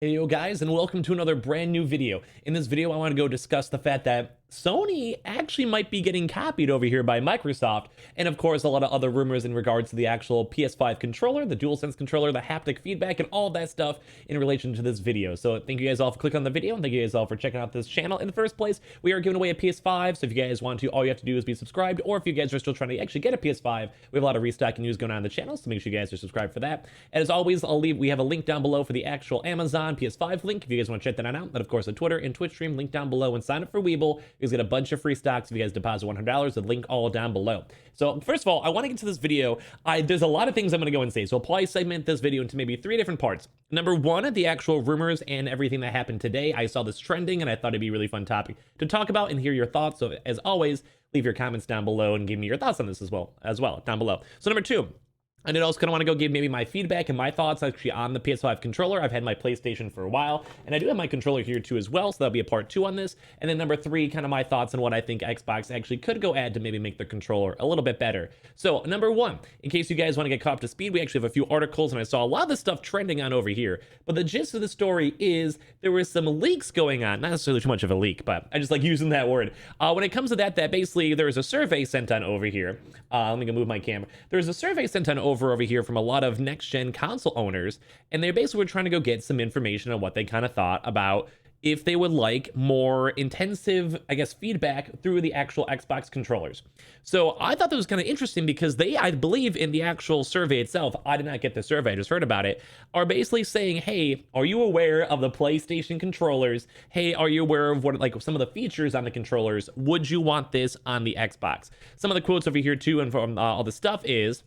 Hey yo guys, and welcome to another brand new video. In this video I want to go discuss the fact that Sony actually might be getting copied over here by Microsoft, and of course a lot of other rumors in regards to the actual PS5 controller, the DualSense controller, the haptic feedback, and all that stuff in relation to this video. So thank you guys all for clicking on the video, and thank you guys all for checking out this channel. In the first place, we are giving away a PS5, so if you guys want to, all you have to do is be subscribed, or if you guys are still trying to actually get a PS5, we have a lot of restocking news going on the channel, so make sure you guys are subscribed for that. And as always, we have a link down below for the actual Amazon PS5 link if you guys want to check that out. And of course, a Twitter and Twitch stream link down below, and sign up for Weeble. You guys get a bunch of free stocks if you guys deposit $100. The link all down below. So first of all, I want to get to this video. There's a lot of things I'm going to go and say, so I'll probably segment this video into maybe 3 different parts. Number 1, the actual rumors and everything that happened today. I saw this trending and I thought it'd be a really fun topic to talk about and hear your thoughts. So as always, leave your comments down below and give me your thoughts on this as well down below. So number 2, I did also kind of want to go give maybe my feedback and my thoughts actually on the PS5 controller. I've had my PlayStation for a while, and I do have my controller here too as well, so that'll be a part 2 on this. And then number 3, kind of my thoughts on what I think Xbox actually could go add to maybe make the controller a little bit better. So number 1, in case you guys want to get caught up to speed, we actually have a few articles, and I saw a lot of this stuff trending on over here. But the gist of the story is there was some leaks going on, not necessarily too much of a leak, but I just like using that word. When it comes to that basically there was a survey sent on over here. Let me go move my camera. There's a survey sent on over here from a lot of next-gen console owners, and they basically were trying to go get some information on what they kind of thought about if they would like more intensive, I guess, feedback through the actual Xbox controllers. So I thought that was kind of interesting because they, I believe in the actual survey itself, I did not get the survey, I just heard about it, are basically saying, hey, are you aware of the PlayStation controllers? Hey, are you aware of what, like, some of the features on the controllers? Would you want this on the Xbox? Some of the quotes over here too, and from all the stuff is,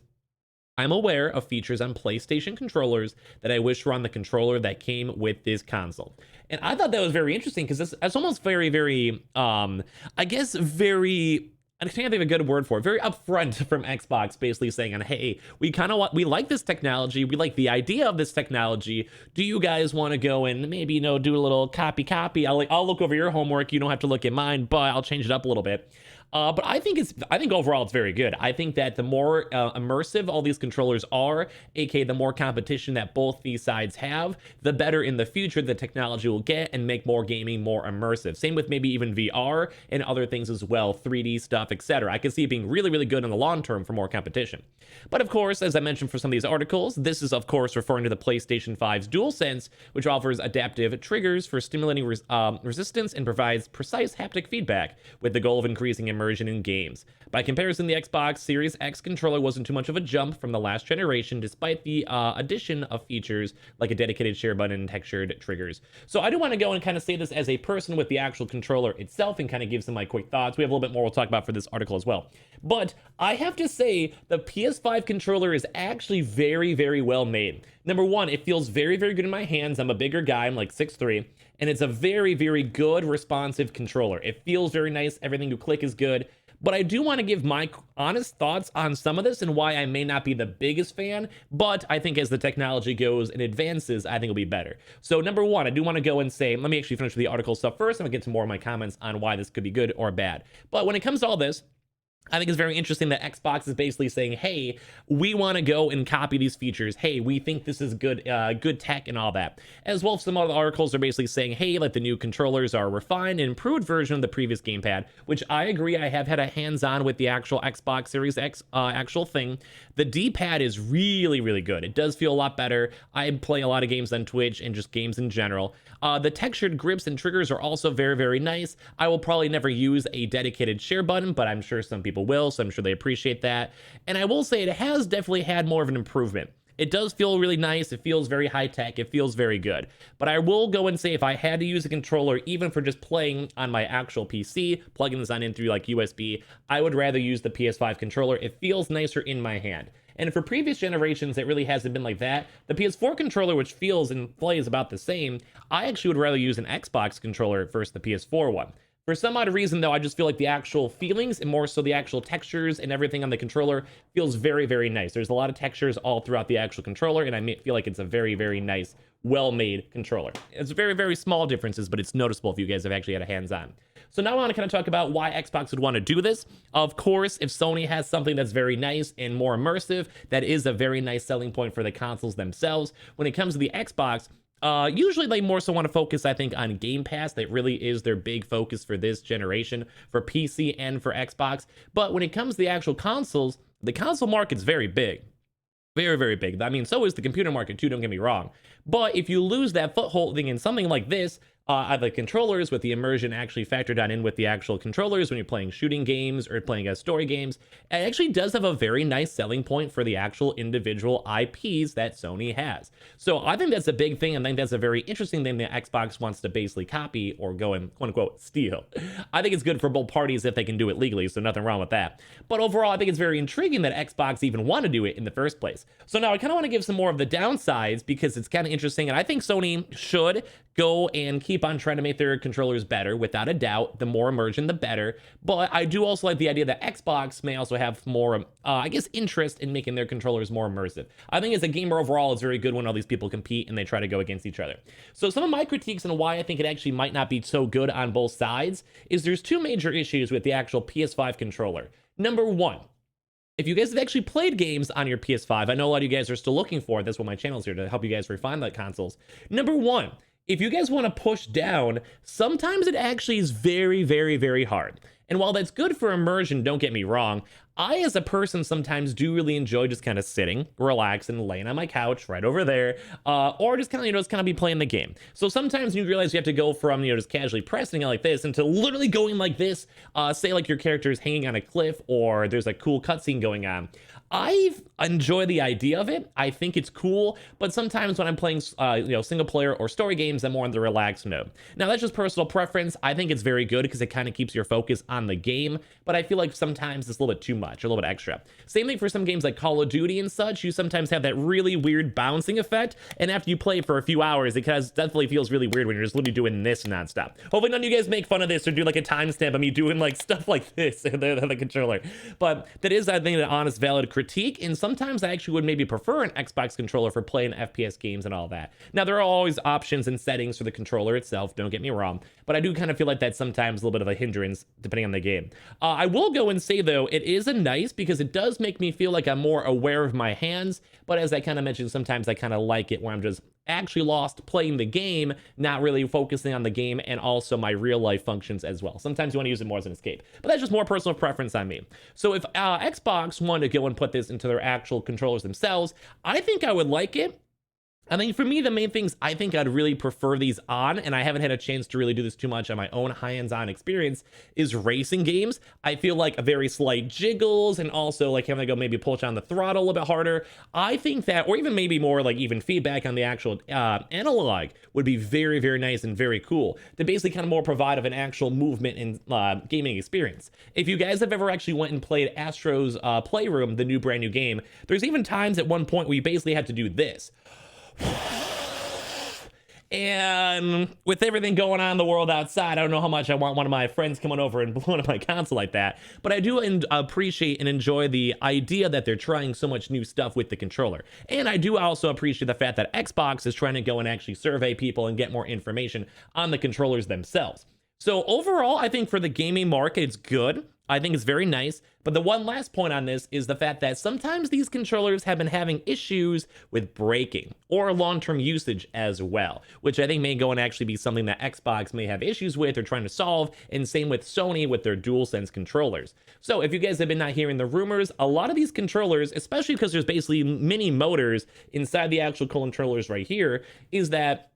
I'm aware of features on PlayStation controllers that I wish were on the controller that came with this console. And I thought that was very interesting because that's almost very, I guess very, I can't think of a good word for it, very upfront from Xbox, basically saying, hey, we like this technology, we like the idea of this technology. Do you guys want to go and maybe, do a little copy? I'll look over your homework, you don't have to look at mine, but I'll change it up a little bit. But I think overall it's very good. I think that the more immersive all these controllers are, aka the more competition that both these sides have, the better in the future the technology will get and make more gaming more immersive. Same with maybe even VR and other things as well, 3D stuff, etc. I can see it being really, really good in the long term for more competition. But of course, as I mentioned for some of these articles, this is of course referring to the PlayStation 5's DualSense, which offers adaptive triggers for stimulating resistance and provides precise haptic feedback with the goal of increasing immersion in games. By comparison, the Xbox Series X controller wasn't too much of a jump from the last generation, despite the addition of features like a dedicated share button and textured triggers. So I do want to go and kind of say this as a person with the actual controller itself and kind of give some of my quick thoughts. We have a little bit more we'll talk about for this article as well. But I have to say the PS5 controller is actually very, very well made. Number 1, it feels very, very good in my hands. I'm a bigger guy, I'm like 6'3", and it's a very, very good responsive controller. It feels very nice, everything you click is good. But I do want to give my honest thoughts on some of this and why I may not be the biggest fan, but I think as the technology goes and advances, I think it'll be better. So number 1, I do want to go and say, let me actually finish with the article stuff first, and I'll get to more of my comments on why this could be good or bad. But when it comes to all this, I think it's very interesting that Xbox is basically saying, hey, we want to go and copy these features. Hey, we think this is good tech and all that. As well, some other articles are basically saying, hey, like the new controllers are a refined and improved version of the previous gamepad, which I agree. I have had a hands-on with the actual Xbox Series X actual thing. The D-pad is really, really good. It does feel a lot better. I play a lot of games on Twitch and just games in general. The textured grips and triggers are also very, very nice. I will probably never use a dedicated share button, but I'm sure some people will, so I'm sure they appreciate that. And I will say it has definitely had more of an improvement. It does feel really nice. It feels very high tech. It feels very good. But I will go and say if I had to use a controller, even for just playing on my actual PC, plugging this on in through like USB, I would rather use the PS5 controller. It feels nicer in my hand. And for previous generations, it really hasn't been like that. The PS4 controller, which feels and plays about the same, I actually would rather use an Xbox controller versus the PS4 one. For some odd reason, though, I just feel like the actual feelings and more so the actual textures and everything on the controller feels very, very nice. There's a lot of textures all throughout the actual controller, and I feel like it's a very, very nice, well-made controller. It's very, very small differences, but it's noticeable if you guys have actually had a hands-on. So now I want to kind of talk about why Xbox would want to do this. Of course, if Sony has something that's very nice and more immersive, that is a very nice selling point for the consoles themselves. When it comes to the Xbox, Usually they more so want to focus, I think, on Game Pass. That really is their big focus for this generation, for PC and for Xbox. But when it comes to the actual consoles, the console market's very big. Very, very big. I mean, so is the computer market too, don't get me wrong. But if you lose that footholding in something like this, the controllers with the immersion actually factored on in with the actual controllers when you're playing shooting games or playing as story games, it actually does have a very nice selling point for the actual individual IPs that Sony has. So I think that's a big thing, and I think that's a very interesting thing that Xbox wants to basically copy or go and quote unquote steal. I think it's good for both parties if they can do it legally, so nothing wrong with that. But overall, I think it's very intriguing that Xbox even want to do it in the first place. So now I kind of want to give some more of the downsides because it's kind of interesting, and I think Sony should go and keep on trying to make their controllers better, without a doubt. The more immersion, the better. But I do also like the idea that Xbox may also have more, I guess, interest in making their controllers more immersive. I think as a gamer overall, it's very good when all these people compete and they try to go against each other. So some of my critiques and why I think it actually might not be so good on both sides is there's two major issues with the actual PS5 controller. Number one, if you guys have actually played games on your PS5, I know a lot of you guys are still looking for it. That's what my channel is here, to help you guys refine the consoles. Number one, if you guys want to push down, sometimes it actually is very, very, very hard. And while that's good for immersion, don't get me wrong, I, as a person, sometimes do really enjoy just kind of sitting, relaxing, laying on my couch right over there, or just kind of, just kind of be playing the game. So sometimes you realize you have to go from, just casually pressing it like this into literally going like this, say like your character is hanging on a cliff or there's a cool cutscene going on. I enjoy the idea of it. I think it's cool, but sometimes when I'm playing, single player or story games, I'm more in the relaxed mode. Now, that's just personal preference. I think it's very good because it kind of keeps your focus on the game, but I feel like sometimes it's a little bit too much, or a little bit extra. Same thing for some games like Call of Duty and such. You sometimes have that really weird bouncing effect, and after you play for a few hours, it definitely feels really weird when you're just literally doing this nonstop. Hopefully none of you guys make fun of this or do like a timestamp of me doing like stuff like this in the controller. But that is, I think, an honest, valid critique, and sometimes I actually would maybe prefer an Xbox controller for playing FPS games and all that. Now, there are always options and settings for the controller itself, don't get me wrong, but I do kind of feel like that's sometimes a little bit of a hindrance depending on the game. I will go and say, though, it is a nice because it does make me feel like I'm more aware of my hands, but as I kind of mentioned, sometimes I kind of like it where I'm just actually lost playing the game, not really focusing on the game, and also my real life functions as well. Sometimes you want to use it more as an escape, but that's just more personal preference on me. So if Xbox wanted to go and put this into their actual controllers themselves, I think I would like it. I think for me, the main things I think I'd really prefer these on, and I haven't had a chance to really do this too much on my own hands-on experience, is racing games. I feel like a very slight jiggles, and also like having to go maybe push on the throttle a little bit harder. I think that, or even maybe more like even feedback on the actual analog would be very, very nice and very cool to basically kind of more provide of an actual movement and gaming experience. If you guys have ever actually went and played Astro's Playroom, the brand new game, there's even times at one point where you basically have to do this. And with everything going on in the world outside, I don't know how much I want one of my friends coming over and blowing up my console like that, but I do appreciate and enjoy the idea that they're trying so much new stuff with the controller. And I do also appreciate the fact that Xbox is trying to go and actually survey people and get more information on the controllers themselves. So overall, I think for the gaming market, it's good. I think it's very nice, but the one last point on this is the fact that sometimes these controllers have been having issues with breaking or long-term usage as well, which I think may go and actually be something that Xbox may have issues with or trying to solve, and same with Sony with their DualSense controllers. So if you guys have been not hearing the rumors, a lot of these controllers, especially because there's basically mini motors inside the actual controllers right here, is that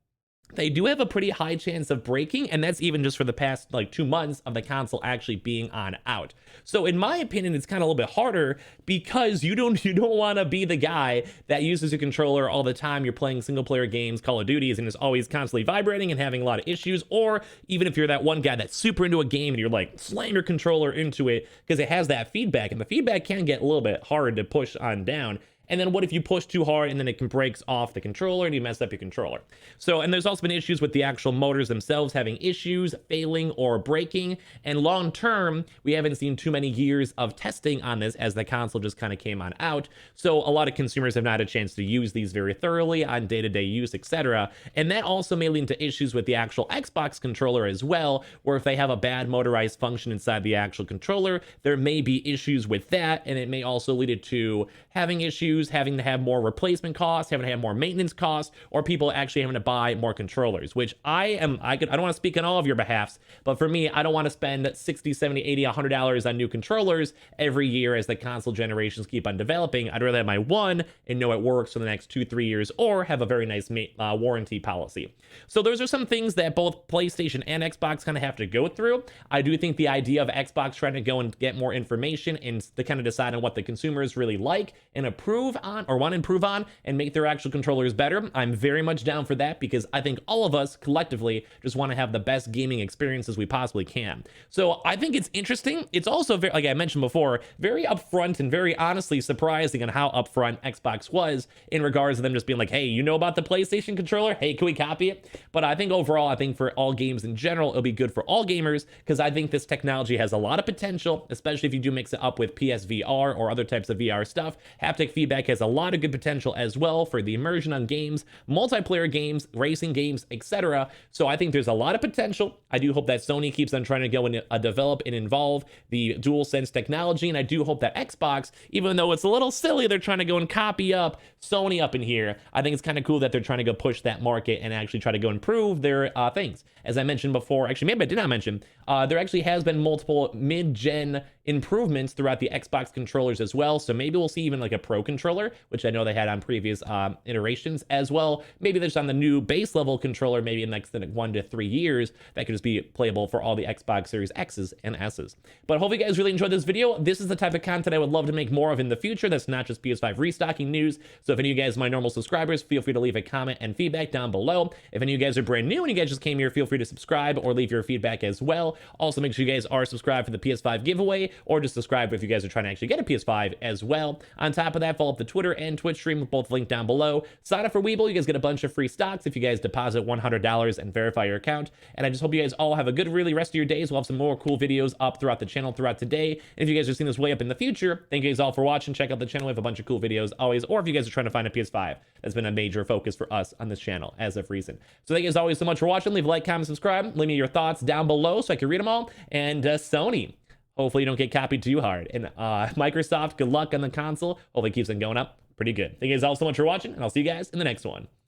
they do have a pretty high chance of breaking, and that's even just for the past like 2 months of the console actually being on out. So in my opinion, it's kind of a little bit harder because you don't want to be the guy that uses a controller all the time. You're playing single player games, Call of Duties, and is always constantly vibrating and having a lot of issues. Or even if you're that one guy that's super into a game and you're like slam your controller into it because it has that feedback, and the feedback can get a little bit hard to push on down. And then what if you push too hard and then it can breaks off the controller and you mess up your controller? So, and there's also been issues with the actual motors themselves having issues, failing or breaking. And long term, we haven't seen too many years of testing on this as the console just kind of came on out. So a lot of consumers have not had a chance to use these very thoroughly on day-to-day use, etc. And that also may lead to issues with the actual Xbox controller as well, where if they have a bad motorized function inside the actual controller, there may be issues with that. And it may also lead to having issues issues, having to have more replacement costs, having to have more maintenance costs, or people actually having to buy more controllers, which I don't want to speak on all of your behalfs, but for me, I don't want to spend 60, 70, 80, $100 on new controllers every year as the console generations keep on developing. I'd rather have my one and know it works for the next 2-3 years, or have a very nice warranty policy. So those are some things that both PlayStation and Xbox kind of have to go through. I do think the idea of Xbox trying to go and get more information and to kind of decide on what the consumers really like and approve on, or want to improve on, and make their actual controllers better, I'm very much down for that, because I think all of us collectively just want to have the best gaming experiences we possibly can. So I think it's interesting. It's also very, like I mentioned before, very upfront and very honestly surprising on how upfront Xbox was in regards to them just being like, hey, you know about the PlayStation controller? Hey, can we copy it? But I think overall, I think for all games in general, it'll be good for all gamers, because I think this technology has a lot of potential, especially if you do mix it up with PSVR or other types of VR stuff. Haptic feedback has a lot of good potential as well for the immersion on games, multiplayer games, racing games, etc. So I think there's a lot of potential. I do hope that Sony keeps on trying to go and develop and involve the DualSense technology, and I do hope that Xbox, even though it's a little silly, they're trying to go and copy up Sony up in here, I think it's kind of cool that they're trying to go push that market and actually try to go improve their things. As I mentioned before, actually maybe I did not mention, there actually has been multiple mid-gen improvements throughout the Xbox controllers as well. So maybe we'll see even like a Pro controller, which I know they had on previous iterations as well. Maybe there's on the new base level controller, maybe in the next 1 to 3 years, that could just be playable for all the Xbox Series X's and S's. But hopefully you guys really enjoyed this video. This is the type of content I would love to make more of in the future. That's not just PS5 restocking news. So if any of you guys are my normal subscribers, feel free to leave a comment and feedback down below. If any of you guys are brand new and you guys just came here, feel free to subscribe or leave your feedback as well. Also, make sure you guys are subscribed for the PS5 giveaway, or just subscribe if you guys are trying to actually get a PS5 as well. On top of that, follow up the Twitter and Twitch stream, both linked down below. Sign up for Weeble. You guys get a bunch of free stocks if you guys deposit $100 and verify your account. And I just hope you guys all have a good, really rest of your days. We'll have some more cool videos up throughout the channel throughout today. And if you guys are seeing this way up in the future, thank you guys all for watching. Check out the channel. We have a bunch of cool videos always. Or if you guys are trying to find a PS5, that's been a major focus for us on this channel as of recent. So thank you guys always so much for watching. Leave a like, comment, subscribe. Leave me your thoughts down below so I can read them all. And Sony, hopefully you don't get copied too hard. And Microsoft, good luck on the console. Hopefully it keeps on going up pretty good. Thank you guys all so much for watching, and I'll see you guys in the next one.